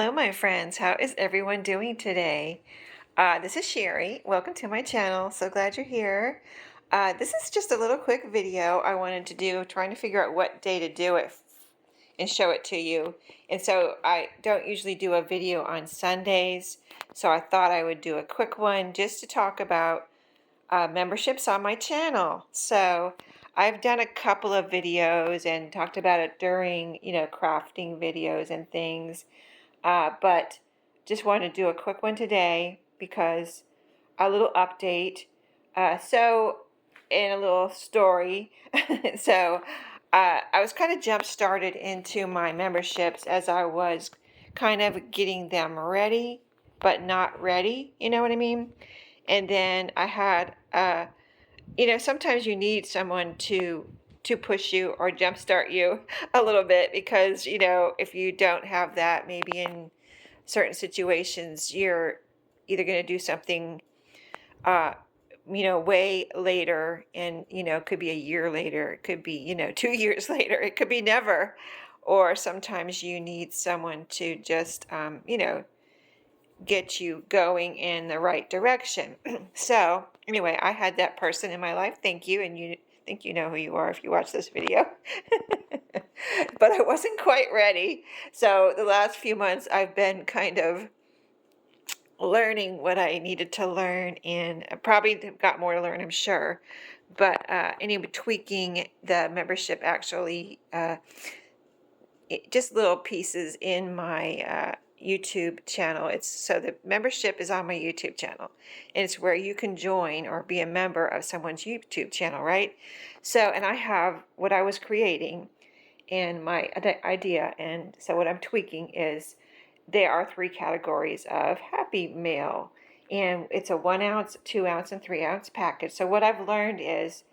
Hello, my friends. How is everyone doing today? This is Sherry. Welcome to my channel. So glad you're here. This is just a little quick video I wanted to do, trying to figure out what day to do it and show it to you. And so I don't usually do a video on Sundays, so I thought I would do a quick one just to talk about memberships on my channel. So I've done a couple of videos and talked about it during, crafting videos and things. But just wanted to do a quick one today because a little update. In a little story. so I was kind of jump started into my memberships as I was kind of getting them ready, but not ready. You know what I mean? And then I had, sometimes you need someone to push you or jumpstart you a little bit because, if you don't have that, maybe in certain situations, you're either going to do something, way later and, it could be a year later, it could be, 2 years later, it could be never. Or sometimes you need someone to just, get you going in the right direction. So anyway, I had that person in my life. Thank you. And you think you know who you are if you watch this video. But I wasn't quite ready. So the last few months I've been kind of learning what I needed to learn, and I probably got more to learn, I'm sure. But anyway, tweaking the membership actually, just little pieces in my YouTube channel. So the membership is on my YouTube channel, and it's where you can join or be a member of someone's YouTube channel, right? So, and I have what I was creating and my idea, and so what I'm tweaking is there are 3 categories of Happy Mail, and it's a 1 ounce, 2 ounce, and 3 ounce package. So what I've learned is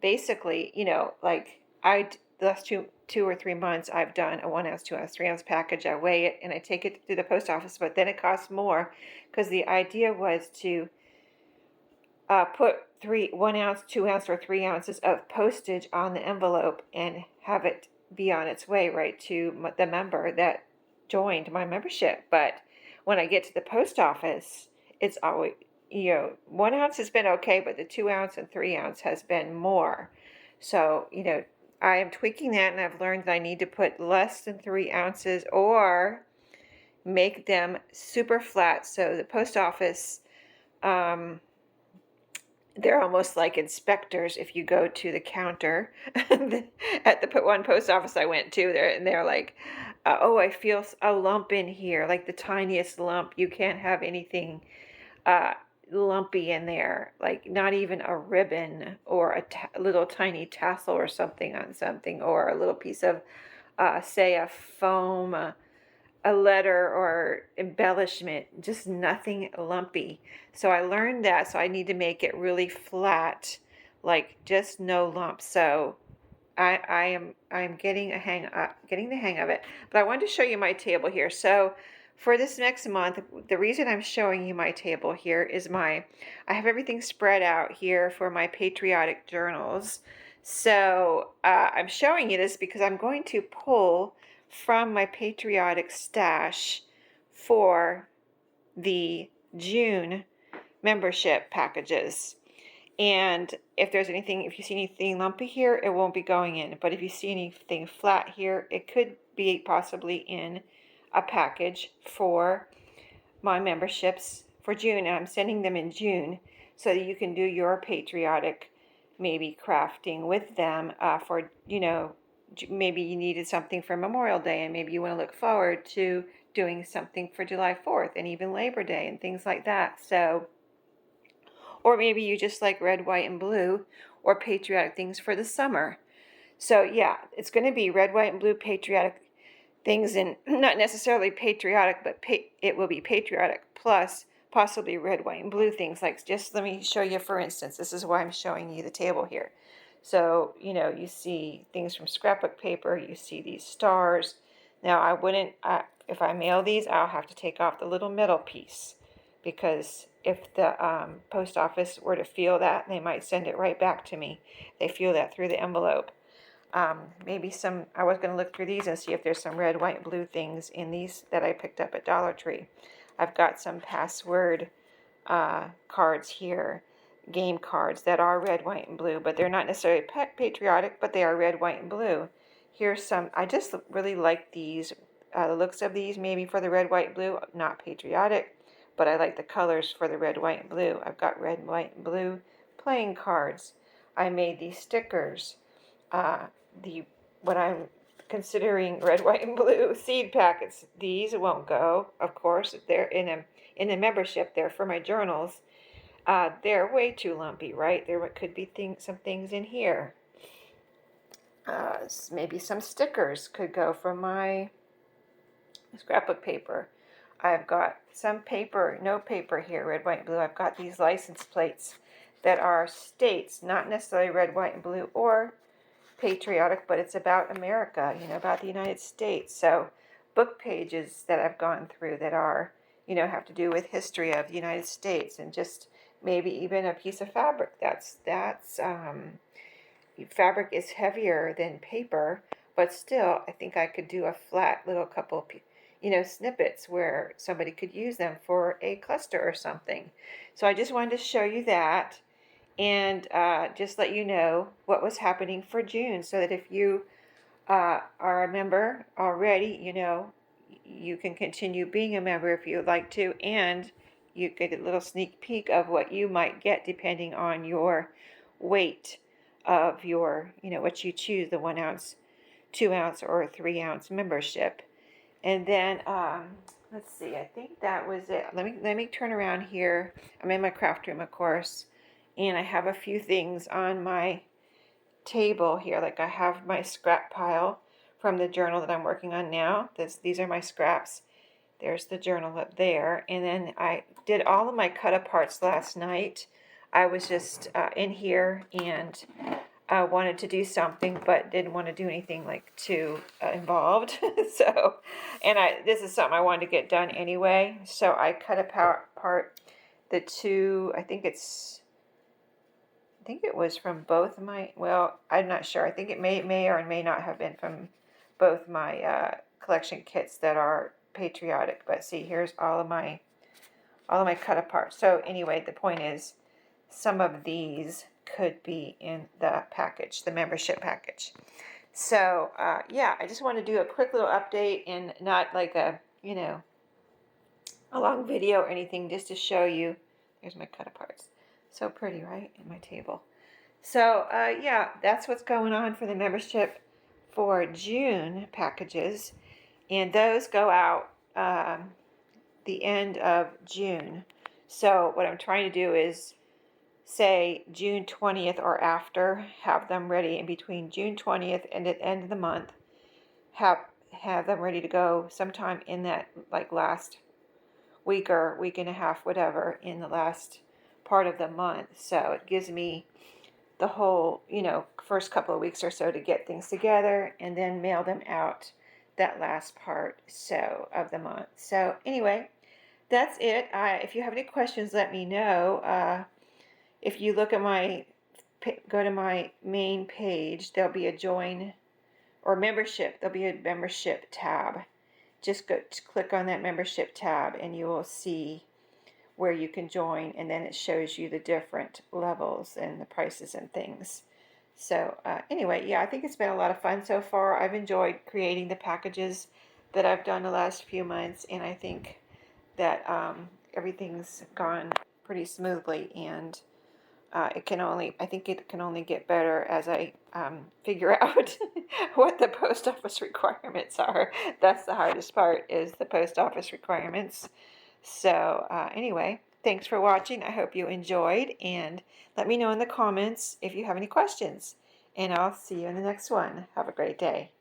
basically, the last two or 3 months, I've done a 1 ounce, 2 ounce, 3 ounce package. I weigh it and I take it to the post office, but then it costs more because the idea was to put 1 ounce, 2 ounce, or 3 ounces of postage on the envelope and have it be on its way right to the member that joined my membership. But when I get to the post office, it's always, 1 ounce has been okay, but the 2 ounce and 3 ounce has been more. So, I am tweaking that, and I've learned that I need to put less than 3 ounces or make them super flat. So the post office, they're almost like inspectors. If you go to the counter at the one post office I went to, they're like, oh, I feel a lump in here, like the tiniest lump. You can't have anything lumpy in there, like not even a ribbon or a little tiny tassel or something on something, or a little piece of, say, a foam, a letter or embellishment, just nothing lumpy. So I learned that, so I need to make it really flat, like just no lumps. So I'm getting the hang of it. But I wanted to show you my table here. So for this next month, the reason I'm showing you my table here is I have everything spread out here for my patriotic journals. So I'm showing you this because I'm going to pull from my patriotic stash for the June membership packages. And if you see anything lumpy here, it won't be going in. But if you see anything flat here, it could be possibly in a package for my memberships for June. And I'm sending them in June so that you can do your patriotic maybe crafting with them for, maybe you needed something for Memorial Day, and maybe you want to look forward to doing something for July 4th and even Labor Day and things like that. So, or maybe you just like red, white, and blue or patriotic things for the summer. So yeah, it's going to be red, white, and blue patriotic things, and not necessarily patriotic, but it will be patriotic plus possibly red, white, and blue things. Like, just let me show you, for instance, this is why I'm showing you the table here. So, you see things from scrapbook paper, you see these stars. Now, I wouldn't, if I mail these, I'll have to take off the little middle piece, because if the post office were to feel that, they might send it right back to me. They feel that through the envelope. Maybe some, I was going to look through these and see if there's some red, white, and blue things in these that I picked up at Dollar Tree. I've got some password cards here, game cards that are red, white, and blue, but they're not necessarily patriotic, but they are red, white, and blue. Here's some, I just really like these, the looks of these, maybe for the red, white, blue, not patriotic, but I like the colors for the red, white, and blue. I've got red, white, and blue playing cards. I made these stickers. The what I'm considering red, white, and blue seed packets. These won't go, of course. They're in a membership. They're for my journals. They're way too lumpy, right? There could be some things in here. Maybe some stickers could go for my scrapbook paper. I've got some paper, no paper here, red, white, and blue. I've got these license plates that are states, not necessarily red, white, and blue, or patriotic, but it's about America, about the United States. So book pages that I've gone through that are, have to do with history of the United States, and just maybe even a piece of fabric. Fabric is heavier than paper, but still, I think I could do a flat little couple, snippets where somebody could use them for a cluster or something. So I just wanted to show you that, and just let you know what was happening for June, so that if you are a member already, you can continue being a member if you would like to, and you get a little sneak peek of what you might get depending on your weight of your, what you choose, the 1 ounce, 2 ounce, or 3 ounce membership. And then let's see, I think that was it. Let me turn around here. I'm in my craft room, of course, and I have a few things on my table here. Like, I have my scrap pile from the journal that I'm working on now. These are my scraps. There's the journal up there. And then I did all of my cut aparts last night. I was just in here and wanted to do something, but didn't want to do anything like too involved. So, and this is something I wanted to get done anyway. So I cut apart the two. I think it was from both my. Well, I'm not sure. I think it may or may not have been from both my collection kits that are patriotic. But see, here's all of my cut apart. So anyway, the point is, some of these could be in the package, the membership package. So yeah, I just want to do a quick little update, and not like a long video or anything, just to show you. Here's my cut aparts. So pretty, right, in my table. So yeah, that's what's going on for the membership for June packages, and those go out the end of June. So what I'm trying to do is, say June 20th or after, have them ready in between June 20th and the end of the month. Have them ready to go sometime in that last week or week and a half, whatever, in the last part of the month. So it gives me the whole, first couple of weeks or so to get things together, and then mail them out that last part of the month. So anyway, that's it. If you have any questions, let me know. If you look at go to my main page, there'll be a join or membership. There'll be a membership tab. Just click on that membership tab, and you will see where you can join, and then it shows you the different levels and the prices and things. So anyway, yeah, I think it's been a lot of fun so far. I've enjoyed creating the packages that I've done the last few months, and I think that everything's gone pretty smoothly, and I think it can only get better as I figure out what the post office requirements are. That's the hardest part, is the post office requirements. So anyway, thanks for watching. I hope you enjoyed, and let me know in the comments if you have any questions, and I'll see you in the next one. Have a great day.